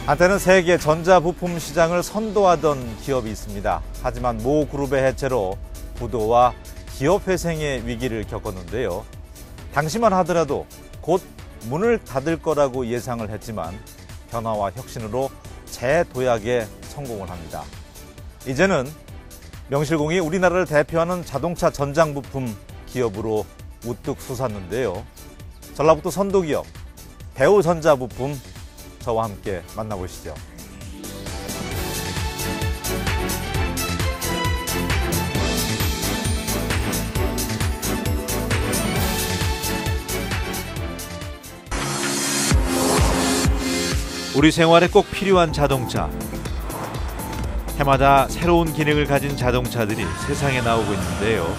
한때는 세계 전자부품 시장을 선도하던 기업이 있습니다. 하지만 모 그룹의 해체로 부도와 기업 회생의 위기를 겪었는데요. 당시만 하더라도 곧 문을 닫을 거라고 예상을 했지만 변화와 혁신으로 재도약에 성공을 합니다. 이제는 명실공히 우리나라를 대표하는 자동차 전장 부품 기업으로 우뚝 솟았는데요. 전라북도 선도기업 대우전자부품, 저와 함께 만나보시죠. 우리 생활에 꼭 필요한 자동차. 해마다 새로운 기능을 가진 자동차들이 세상에 나오고 있는데요.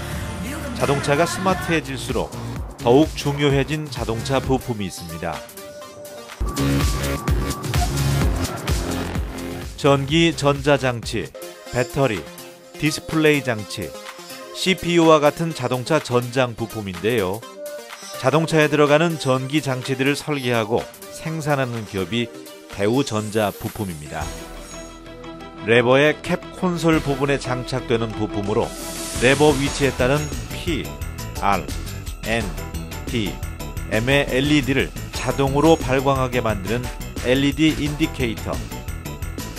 자동차가 스마트해질수록 더욱 중요해진 자동차 부품이 있습니다. 전기 전자장치, 배터리, 디스플레이 장치, CPU와 같은 자동차 전장 부품인데요. 자동차에 들어가는 전기 장치들을 설계하고 생산하는 기업이 대우전자부품입니다. 레버의 캡 콘솔 부분에 장착되는 부품으로 레버 위치에 따른 P, R, N, D, M의 LED를 자동으로 발광하게 만드는 LED 인디케이터,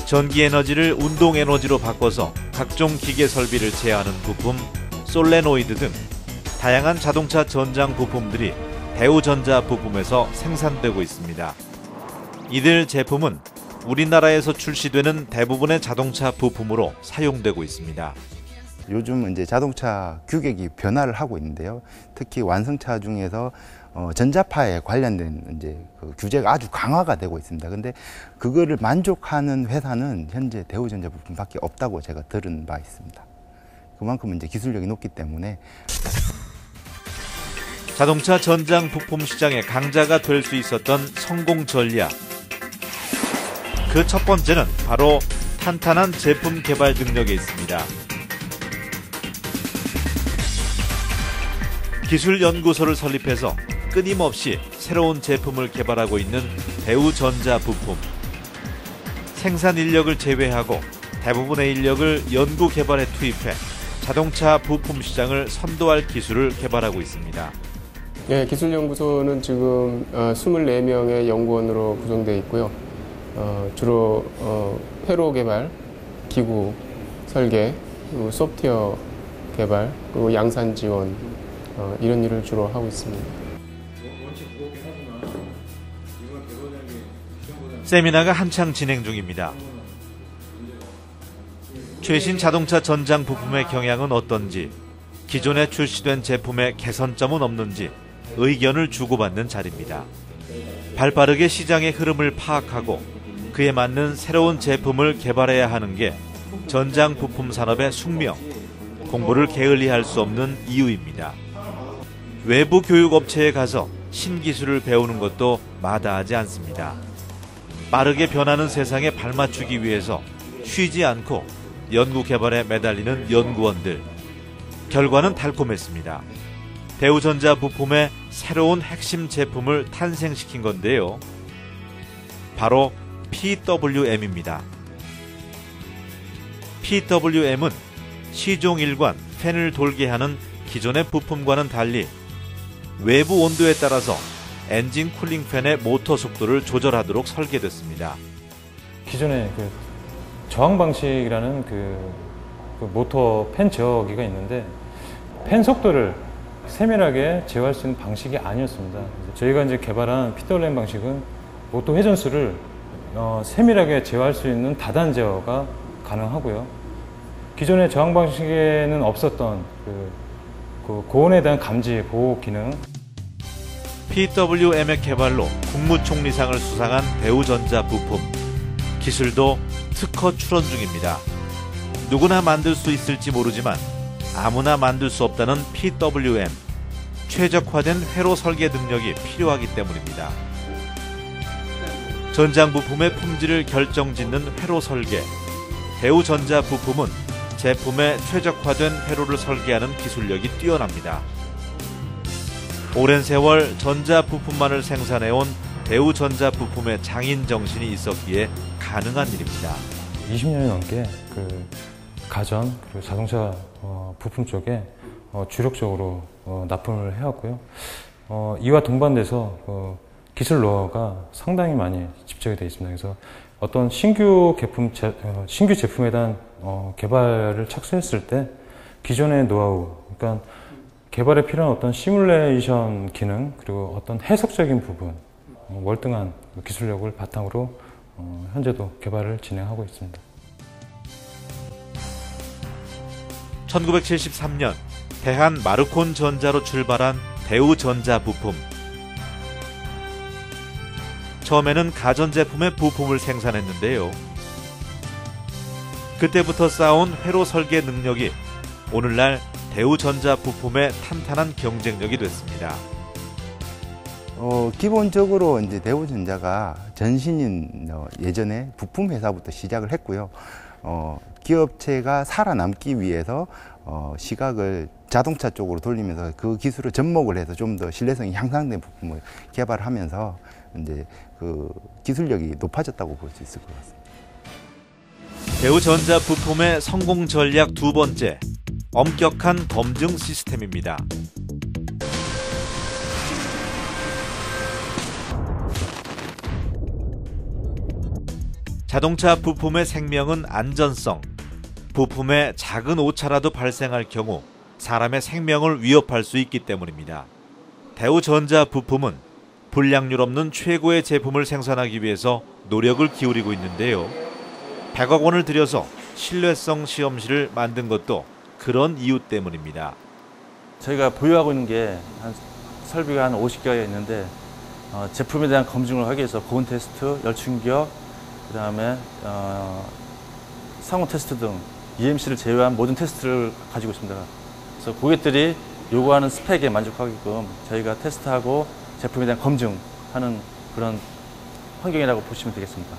전기 에너지를 운동 에너지로 바꿔서 각종 기계 설비를 제어하는 부품, 솔레노이드 등 다양한 자동차 전장 부품들이 대우전자 부품에서 생산되고 있습니다. 이들 제품은 우리나라에서 출시되는 대부분의 자동차 부품으로 사용되고 있습니다. 요즘 이제 자동차 규격이 변화를 하고 있는데요. 특히 완성차 중에서 전자파에 관련된 이제 그 규제가 아주 강화가 되고 있습니다. 근데 그거를 만족하는 회사는 현재 대우전자 부품밖에 없다고 제가 들은 바 있습니다. 그만큼 이제 기술력이 높기 때문에 자동차 전장 부품 시장의 강자가 될 수 있었던 성공 전략. 그 첫 번째는 바로 탄탄한 제품 개발 능력에 있습니다. 기술연구소를 설립해서 끊임없이 새로운 제품을 개발하고 있는 대우전자부품. 생산 인력을 제외하고 대부분의 인력을 연구 개발에 투입해 자동차 부품 시장을 선도할 기술을 개발하고 있습니다. 네, 기술연구소는 지금 24명의 연구원으로 구성되어 있고요. 주로 회로 개발, 기구 설계, 그리고 소프트웨어 개발, 그리고 양산 지원 이런 일을 주로 하고 있습니다. 세미나가 한창 진행 중입니다. 최신 자동차 전장 부품의 경향은 어떤지, 기존에 출시된 제품의 개선점은 없는지 의견을 주고받는 자리입니다. 발빠르게 시장의 흐름을 파악하고 그에 맞는 새로운 제품을 개발해야 하는 게 전장 부품 산업의 숙명, 공부를 게을리할 수 없는 이유입니다. 외부 교육업체에 가서 신기술을 배우는 것도 마다하지 않습니다. 빠르게 변하는 세상에 발맞추기 위해서 쉬지 않고 연구 개발에 매달리는 연구원들. 결과는 달콤했습니다. 대우전자 부품의 새로운 핵심 제품을 탄생시킨 건데요. 바로 PWM입니다. PWM은 시종일관 팬을 돌게 하는 기존의 부품과는 달리 외부 온도에 따라서 엔진 쿨링 팬의 모터 속도를 조절하도록 설계됐습니다. 기존의 저항 방식이라는 그 모터 팬 제어기가 있는데 팬 속도를 세밀하게 제어할 수 있는 방식이 아니었습니다. 저희가 이제 개발한 PWM 방식은 모터 회전수를 세밀하게 제어할 수 있는 다단 제어가 가능하고요. 기존의 저항 방식에는 없었던 그 고온에 대한 감지 보호 기능. PWM의 개발로 국무총리상을 수상한 대우전자 부품. 기술도 특허 출원 중입니다. 누구나 만들 수 있을지 모르지만 아무나 만들 수 없다는 PWM. 최적화된 회로 설계 능력이 필요하기 때문입니다. 전장 부품의 품질을 결정짓는 회로 설계. 대우전자 부품은 제품의 최적화된 회로를 설계하는 기술력이 뛰어납니다. 오랜 세월 전자 부품만을 생산해온 대우전자 부품의 장인 정신이 있었기에 가능한 일입니다. 20년이 넘게 그 가전 그리고 자동차 부품 쪽에 주력적으로 납품을 해왔고요. 이와 동반돼서 기술 노하우가 상당히 많이 집적이 되어 있습니다. 그래서 어떤 신규 제품에 대한 개발을 착수했을 때 기존의 노하우, 그러니까 개발에 필요한 어떤 시뮬레이션 기능 그리고 어떤 해석적인 부분, 월등한 기술력을 바탕으로 현재도 개발을 진행하고 있습니다. 1973년 대한 마르콘 전자로 출발한 대우전자 부품. 처음에는 가전제품의 부품을 생산했는데요. 그때부터 쌓아온 회로 설계 능력이 오늘날 대우전자 부품의 탄탄한 경쟁력이 됐습니다. 기본적으로 이제 대우전자가 전신인 예전에 부품 회사부터 시작을 했고요. 기업체가 살아남기 위해서 시각을 자동차 쪽으로 돌리면서 그 기술을 접목을 해서 좀 더 신뢰성이 향상된 부품을 개발하면서 이제 그 기술력이 높아졌다고 볼 수 있을 것 같습니다. 대우전자 부품의 성공 전략 두 번째, 엄격한 검증 시스템입니다. 자동차 부품의 생명은 안전성. 부품에 작은 오차라도 발생할 경우 사람의 생명을 위협할 수 있기 때문입니다. 대우전자 부품은 불량률 없는 최고의 제품을 생산하기 위해서 노력을 기울이고 있는데요. 100억 원을 들여서 신뢰성 시험실을 만든 것도 그런 이유 때문입니다. 저희가 보유하고 있는 게 설비가 한 50개가 있는데 제품에 대한 검증을 하기 위해서 고온 테스트, 열충격, 그다음에 상온 테스트 등 EMC를 제외한 모든 테스트를 가지고 있습니다. 그래서 고객들이 요구하는 스펙에 만족하게끔 저희가 테스트하고 제품에 대한 검증하는 그런 환경이라고 보시면 되겠습니다.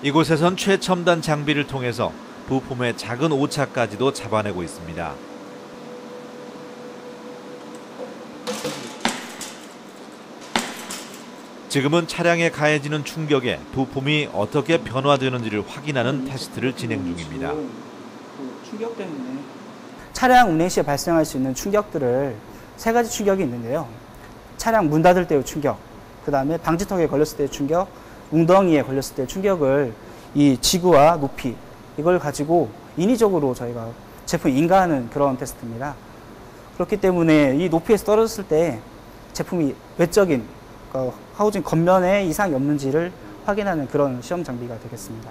이곳에선 최첨단 장비를 통해서 부품의 작은 오차까지도 잡아내고 있습니다. 지금은 차량에 가해지는 충격에 부품이 어떻게 변화되는지를 확인하는 테스트를 진행 중입니다. 충격 때문에 차량 운행 시에 발생할 수 있는 충격들을 3가지 충격이 있는데요. 차량 문 닫을 때의 충격, 그 다음에 방지턱에 걸렸을 때의 충격, 웅덩이에 걸렸을 때의 충격을 이 지구와 높이 이걸 가지고 인위적으로 저희가 제품 인가하는 그런 테스트입니다. 그렇기 때문에 이 높이에서 떨어졌을 때 제품이 외적인 하우징 겉면에 이상이 없는지를 확인하는 그런 시험 장비가 되겠습니다.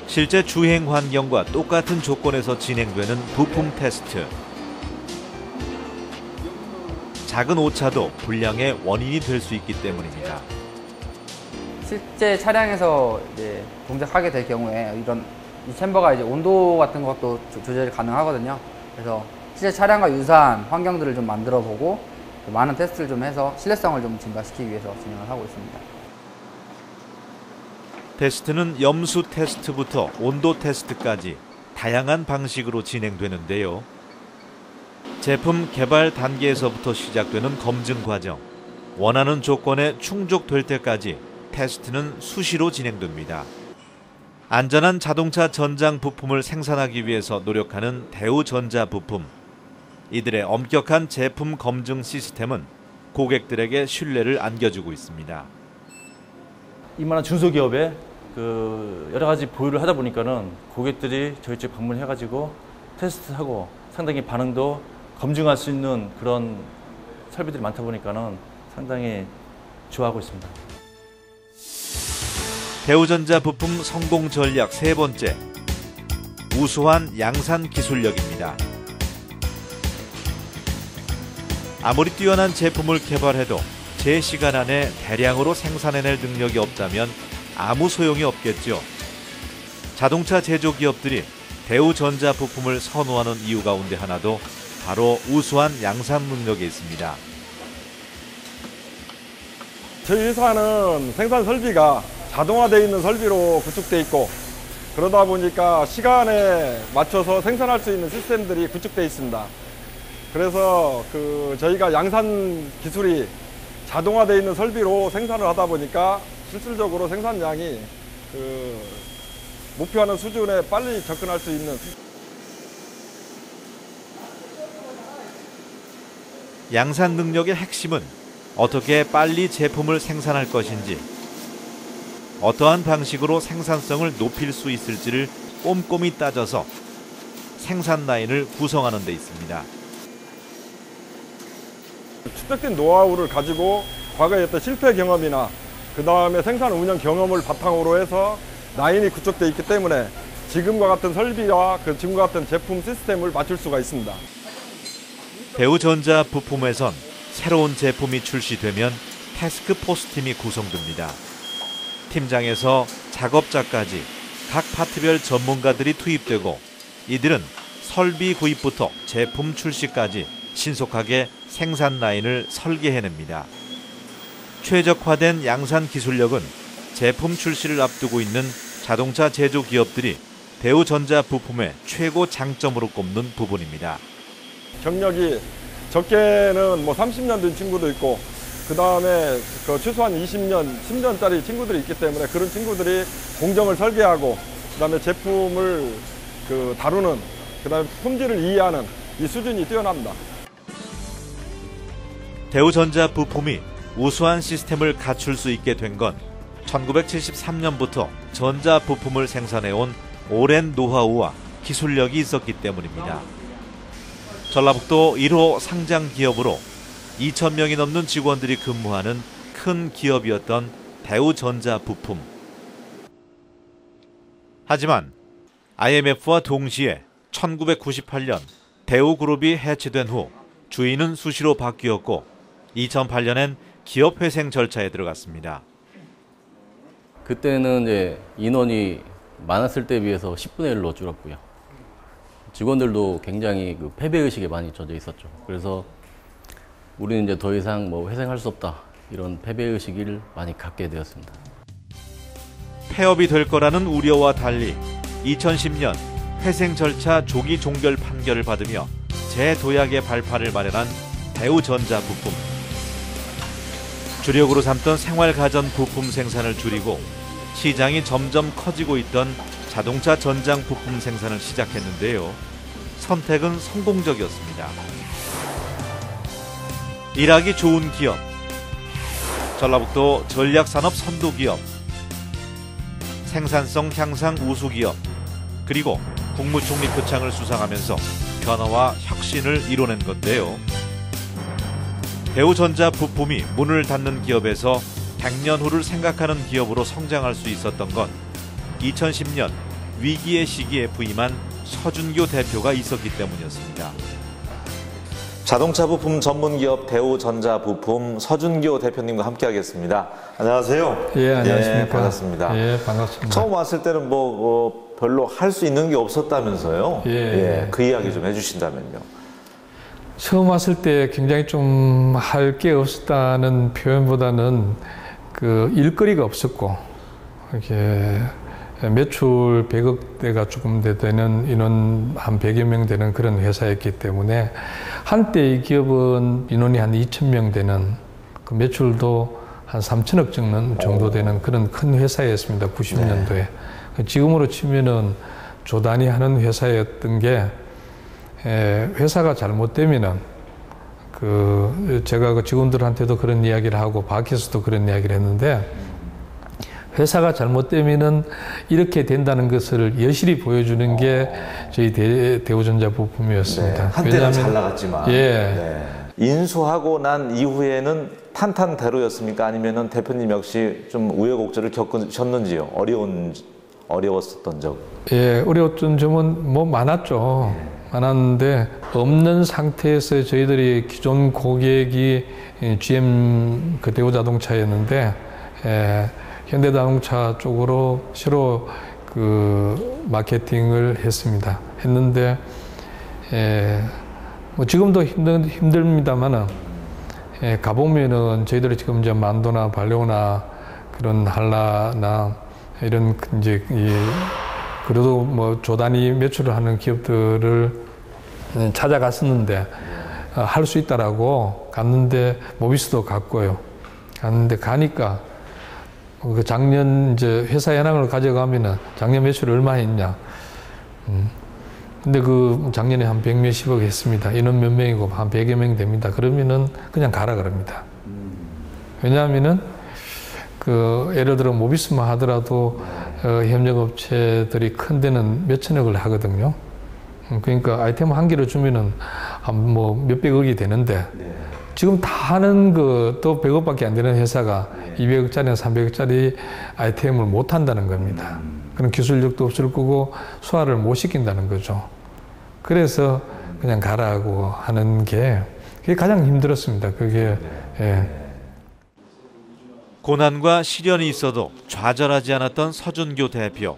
실제 주행 환경과 똑같은 조건에서 진행되는 부품 테스트. 작은 오차도 불량의 원인이 될 수 있기 때문입니다. 실제 차량에서 이제 동작하게 될 경우에 이 챔버가 이제 온도 같은 것도 조절이 가능하거든요. 그래서 실제 차량과 유사한 환경들을 좀 만들어 보고 많은 테스트를 좀 해서 신뢰성을 좀 증가시키기 위해서 진행을 하고 있습니다. 테스트는 염수 테스트부터 온도 테스트까지 다양한 방식으로 진행되는데요. 제품 개발 단계에서부터 시작되는 검증 과정, 원하는 조건에 충족될 때까지 테스트는 수시로 진행됩니다. 안전한 자동차 전장 부품을 생산하기 위해서 노력하는 대우전자 부품. 이들의 엄격한 제품 검증 시스템은 고객들에게 신뢰를 안겨주고 있습니다. 이만한 중소기업에 여러 가지 보유를 하다 보니까는 고객들이 저희 집 방문해가지고 테스트하고 상당히 반응도 검증할 수 있는 그런 설비들이 많다 보니까는 상당히 좋아하고 있습니다. 대우전자 부품 성공 전략 세 번째, 우수한 양산 기술력입니다. 아무리 뛰어난 제품을 개발해도 제 시간 안에 대량으로 생산해낼 능력이 없다면 아무 소용이 없겠죠. 자동차 제조기업들이 대우전자 부품을 선호하는 이유 가운데 하나도 바로 우수한 양산 능력에 있습니다. 저희 회사는 생산 설비가 자동화되어 있는 설비로 구축되어 있고 그러다 보니까 시간에 맞춰서 생산할 수 있는 시스템들이 구축되어 있습니다. 그래서 저희가 양산 기술이 자동화되어 있는 설비로 생산을 하다 보니까 실질적으로 생산량이 목표하는 수준에 빨리 접근할 수 있는. 양산 능력의 핵심은 어떻게 빨리 제품을 생산할 것인지, 어떠한 방식으로 생산성을 높일 수 있을지를 꼼꼼히 따져서 생산 라인을 구성하는 데 있습니다. 축적된 노하우를 가지고 과거에 어떤 실패 경험이나 그 다음에 생산 운영 경험을 바탕으로 해서 라인이 구축되어 있기 때문에 지금과 같은 설비와 지금과 같은 제품 시스템을 맞출 수가 있습니다. 대우전자 부품에선 새로운 제품이 출시되면 태스크포스 팀이 구성됩니다. 팀장에서 작업자까지 각 파트별 전문가들이 투입되고, 이들은 설비 구입부터 제품 출시까지 신속하게 생산 라인을 설계해냅니다. 최적화된 양산 기술력은 제품 출시를 앞두고 있는 자동차 제조 기업들이 대우전자 부품의 최고 장점으로 꼽는 부분입니다. 경력이 적게는 30년 된 친구도 있고, 그 다음에 최소한 20년, 10년짜리 친구들이 있기 때문에 그런 친구들이 공정을 설계하고, 그 다음에 제품을 다루는, 그 다음에 품질을 이해하는 이 수준이 뛰어납니다. 대우전자 부품이 우수한 시스템을 갖출 수 있게 된 건 1973년부터 전자 부품을 생산해온 오랜 노하우와 기술력이 있었기 때문입니다. 전라북도 1호 상장 기업으로 2,000명이 넘는 직원들이 근무하는 큰 기업이었던 대우전자 부품. 하지만 IMF와 동시에 1998년 대우그룹이 해체된 후 주인은 수시로 바뀌었고, 2008년엔 기업 회생 절차에 들어갔습니다. 그때는 이제 인원이 많았을 때에 비해서 10분의 1로 줄었고요. 직원들도 굉장히 패배의식에 많이 젖어 있었죠. 그래서 우리는 이제 더 이상 회생할 수 없다, 이런 패배의식을 많이 갖게 되었습니다. 폐업이 될 거라는 우려와 달리 2010년 회생 절차 조기 종결 판결을 받으며 재도약의 발판을 마련한 대우전자 부품. 주력으로 삼던 생활가전 부품 생산을 줄이고 시장이 점점 커지고 있던 자동차 전장 부품 생산을 시작했는데요. 선택은 성공적이었습니다. 일하기 좋은 기업, 전라북도 전략산업 선도기업, 생산성 향상 우수기업, 그리고 국무총리 표창을 수상하면서 변화와 혁신을 이뤄낸 건데요. 대우전자 부품이 문을 닫는 기업에서 100년 후를 생각하는 기업으로 성장할 수 있었던 건 2010년 위기의 시기에 부임한 서준교 대표가 있었기 때문이었습니다. 자동차 부품 전문기업 대우전자 부품 서준교 대표님과 함께하겠습니다. 안녕하세요. 예, 안녕하십니까. 예, 반갑습니다. 예, 반갑습니다. 처음 왔을 때는 별로 할 수 있는 게 없었다면서요. 예. 그 이야기 좀 해주신다면요. 처음 왔을 때 굉장히 좀 할 게 없었다는 표현보다는 일거리가 없었고, 이렇게 매출 100억대가 조금 되는 인원 한 100여 명 되는 그런 회사였기 때문에, 한때 이 기업은 인원이 한 2,000명 되는, 매출도 한 3천억 정도 되는 그런 큰 회사였습니다. 90년도에. 지금으로 치면은 조단위 하는 회사였던 게, 회사가 잘못되면은 제가 직원들한테도 그런 이야기를 하고 밖에서도 그런 이야기를 했는데, 회사가 잘못되면은 이렇게 된다는 것을 여실히 보여주는 게 저희 대우전자 부품이었습니다. 한때는 잘 나갔지만. 예. 인수하고 난 이후에는 탄탄대로였습니까? 아니면은 대표님 역시 좀 우여곡절을 겪으셨는지요? 어려웠었던 적? 예, 어려웠던 점은 많았죠. 많았는데, 없는 상태에서 저희들이 기존 고객이 GM 대우자동차였는데, 현대자동차 쪽으로 새로 마케팅을 했는데, 지금도 힘듭니다만은, 가보면은 저희들이 지금 이제 만도나 발레오나 그런 한라나 이런 그래도 뭐 조 단위 매출을 하는 기업들을 찾아갔었는데 할 수 있다라고 갔는데 모비스도 갔고요. 갔는데 가니까 그 작년 이제 회사 현황을 가져가면은 작년 매출 얼마 했냐. 근데 그 작년에 한 100몇십억 했습니다. 인원 몇 명이고 한 100여 명 됩니다. 그러면은 그냥 가라 그럽니다. 왜냐하면은 그 예를 들어 모비스만 하더라도 협력업체들이 큰 데는 몇천억을 하거든요. 그러니까 아이템 한 개를 주면은 한 뭐 몇백억이 되는데 지금 다 하는 그 또 100억밖에 안 되는 회사가 200억짜리나 300억짜리 아이템을 못 한다는 겁니다. 그런 기술력도 없을 거고 소화를 못 시킨다는 거죠. 그래서 그냥 가라고 하는 게 그게 가장 힘들었습니다. 그게 예. 고난과 시련이 있어도 좌절하지 않았던 서준교 대표.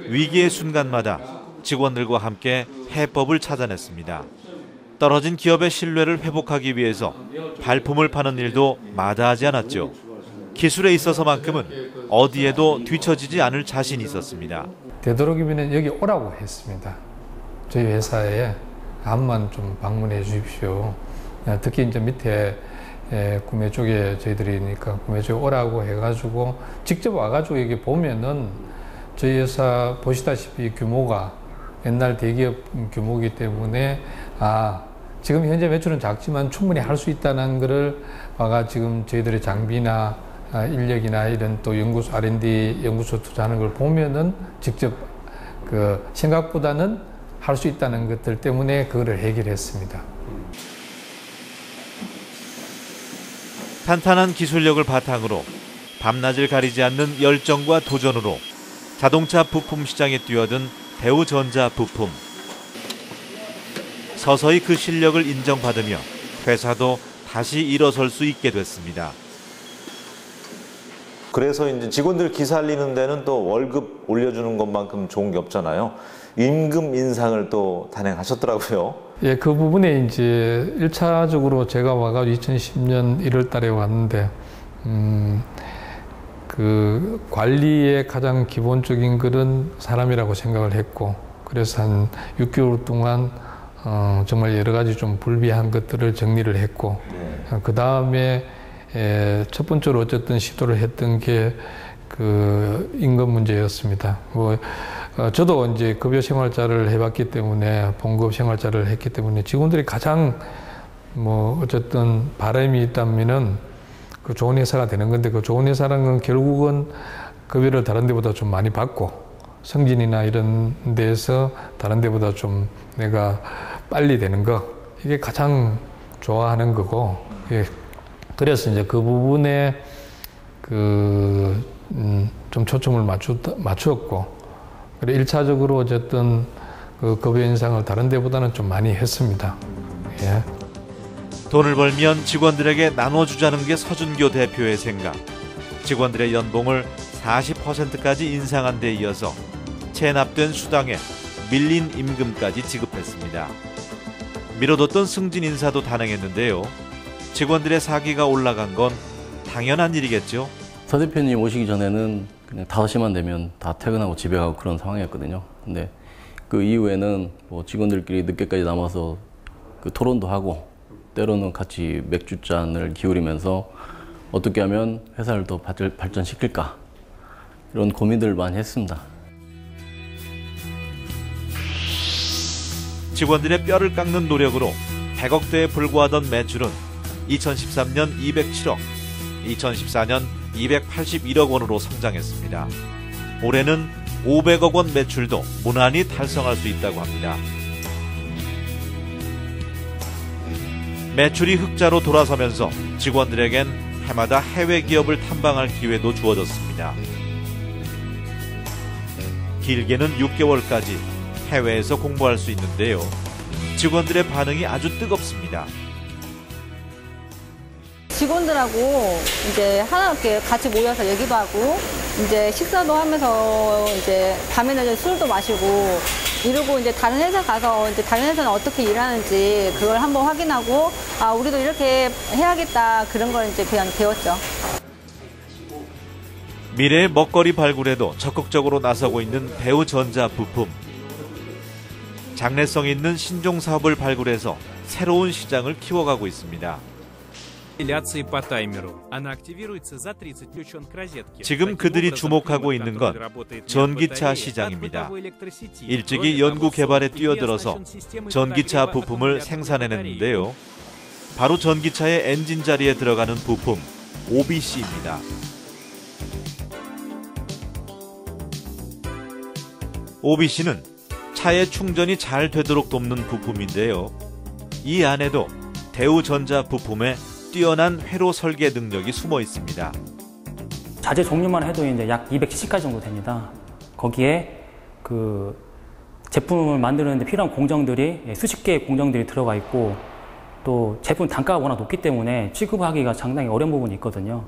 위기의 순간마다 직원들과 함께 해법을 찾아냈습니다. 떨어진 기업의 신뢰를 회복하기 위해서 발품을 파는 일도 마다하지 않았죠. 기술에 있어서만큼은 어디에도 뒤처지지 않을 자신이 있었습니다. 되도록이면 여기 오라고 했습니다. 저희 회사에 한번 좀 방문해 주십시오. 특히 이제 밑에 구매 쪽에 저희들이니까 구매 쪽에 오라고 해가지고 직접 와가지고 여기 보면은 저희 회사 보시다시피 규모가 옛날 대기업 규모이기 때문에 지금 현재 매출은 작지만 충분히 할 수 있다는 것을 와가 지금 저희들의 장비나 인력이나 이런 또 연구소 R&D 연구소 투자하는 걸 보면은 직접 그 생각보다는 할 수 있다는 것들 때문에 그거를 해결했습니다. 탄탄한 기술력을 바탕으로 밤낮을 가리지 않는 열정과 도전으로 자동차 부품 시장에 뛰어든 대우전자 부품. 서서히 그 실력을 인정받으며 회사도 다시 일어설 수 있게 됐습니다. 그래서 이제 직원들 기살리는 데는 또 월급 올려주는 것만큼 좋은 게 없잖아요. 임금 인상을 또 단행하셨더라고요. 예, 그 부분에 이제 1차적으로 제가 와가지고 2010년 1월 달에 왔는데, 그 관리의 가장 기본적인 것은 사람이라고 생각을 했고, 그래서 한 6개월 동안 정말 여러 가지 좀 불비한 것들을 정리를 했고, 그 다음에 첫 번째로 어쨌든 시도를 했던 게 그 임금 문제였습니다. 저도 이제 급여 생활자를 해봤기 때문에 봉급 생활자를 했기 때문에 직원들이 가장 어쨌든 바람이 있다면은 그 좋은 회사가 되는 건데, 그 좋은 회사라는 건 결국은 급여를 다른 데보다 좀 많이 받고 승진이나 이런 데에서 다른 데보다 좀 내가 빨리 되는 거, 이게 가장 좋아하는 거고, 그래서 이제 그 부분에 좀 초점을 맞추었고, 그래 1차적으로 어쨌든 그 급여 인상을 다른 데보다는 좀 많이 했습니다. 예. 돈을 벌면 직원들에게 나눠주자는 게 서준교 대표의 생각. 직원들의 연봉을 40%까지 인상한 데 이어서 체납된 수당에 밀린 임금까지 지급했습니다. 미뤄뒀던 승진 인사도 단행했는데요. 직원들의 사기가 올라간 건 당연한 일이겠죠. 서 대표님 오시기 전에는 그냥 5시만 되면 다 퇴근하고 집에 가고 그런 상황이었거든요. 근데 그 이후에는 직원들끼리 늦게까지 남아서 그 토론도 하고, 때로는 같이 맥주잔을 기울이면서 어떻게 하면 회사를 더 발전시킬까, 이런 고민들을 많이 했습니다. 직원들의 뼈를 깎는 노력으로 100억대에 불과하던 매출은 2013년 207억, 2014년 281억 원으로 성장했습니다. 올해는 500억 원 매출도 무난히 달성할 수 있다고 합니다. 매출이 흑자로 돌아서면서 직원들에겐 해마다 해외 기업을 탐방할 기회도 주어졌습니다. 길게는 6개월까지 해외에서 공부할 수 있는데요. 직원들의 반응이 아주 뜨겁습니다. 직원들하고 이제 하나씩 같이 모여서 얘기도 하고, 이제 식사도 하면서 이제 밤에는 술도 마시고 이러고, 이제 다른 회사 가서 이제 다른 회사는 어떻게 일하는지 그걸 한번 확인하고, 우리도 이렇게 해야겠다, 그런 걸 이제 그냥 배웠죠. 미래의 먹거리 발굴에도 적극적으로 나서고 있는 대우전자 부품. 장래성 있는 신종 사업을 발굴해서 새로운 시장을 키워가고 있습니다. 지금 그들이 주목하고 있는 건 전기차 시장입니다. 일찍이 연구 개발에 뛰어들어서 전기차 부품을 생산해냈는데요. 바로 전기차의 엔진 자리에 들어가는 부품 OBC입니다. OBC는 차의 충전이 잘 되도록 돕는 부품인데요. 이 안에도 대우전자 부품의 뛰어난 회로 설계 능력이 숨어 있습니다. 자재 종류만 해도 이제 약 270가지 정도 됩니다. 거기에 그 제품을 만드는 데 필요한 공정들이 수십 개의 공정들이 들어가 있고, 또 제품 단가가 워낙 높기 때문에 취급하기가 상당히 어려운 부분이 있거든요.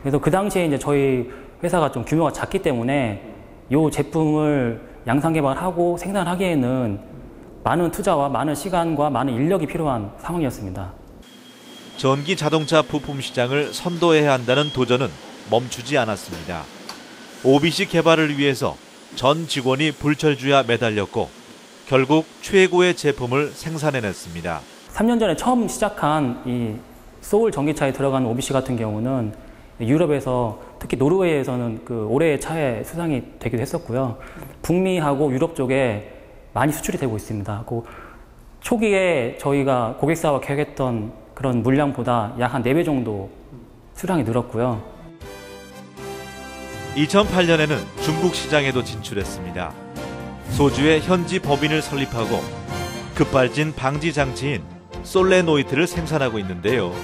그래서 그 당시에 이제 저희 회사가 좀 규모가 작기 때문에 이 제품을 양산 개발하고 생산하기에는 많은 투자와 많은 시간과 많은 인력이 필요한 상황이었습니다. 전기 자동차 부품 시장을 선도해야 한다는 도전은 멈추지 않았습니다. OBC 개발을 위해서 전 직원이 불철주야 매달렸고 결국 최고의 제품을 생산해냈습니다. 3년 전에 처음 시작한 이 소울 전기차에 들어간 OBC 같은 경우는 유럽에서, 특히 노르웨이에서는 그 올해의 차에 수상이 되기도 했었고요. 북미하고 유럽 쪽에 많이 수출이 되고 있습니다. 그 초기에 저희가 고객사와 계획했던 그런 물량보다 약 한 4배 정도 수량이 늘었고요. 2008년에는 중국 시장에도 진출했습니다. 소주의 현지 법인을 설립하고 급발진 방지 장치인 솔레노이트를 생산하고 있는데요.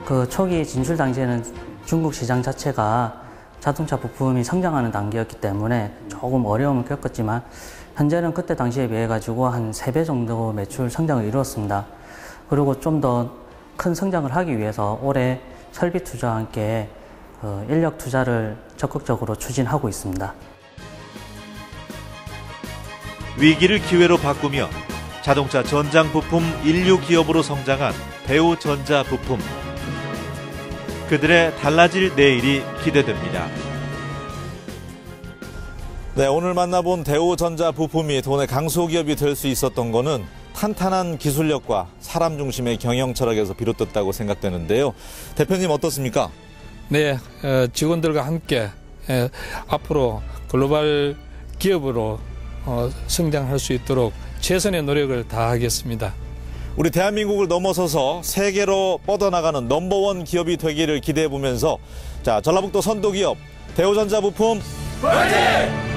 그 초기 진출 당시에는 중국 시장 자체가 자동차 부품이 성장하는 단계였기 때문에 조금 어려움을 겪었지만 현재는 그때 당시에 비해 가지고 한 3배 정도 매출 성장을 이루었습니다. 그리고 좀 더 큰 성장을 하기 위해서 올해 설비 투자와 함께 인력 투자를 적극적으로 추진하고 있습니다. 위기를 기회로 바꾸며 자동차 전장 부품 인류 기업으로 성장한 대우전자 부품. 그들의 달라질 내일이 기대됩니다. 네, 오늘 만나본 대우전자 부품이 돈의 강소기업이 될 수 있었던 거는 탄탄한 기술력과 사람 중심의 경영 철학에서 비롯됐다고 생각되는데요. 대표님 어떻습니까? 네, 직원들과 함께 앞으로 글로벌 기업으로 성장할 수 있도록 최선의 노력을 다하겠습니다. 우리 대한민국을 넘어서서 세계로 뻗어나가는 넘버원 기업이 되기를 기대해보면서, 자, 전라북도 선도기업 대우전자 부품 화이팅!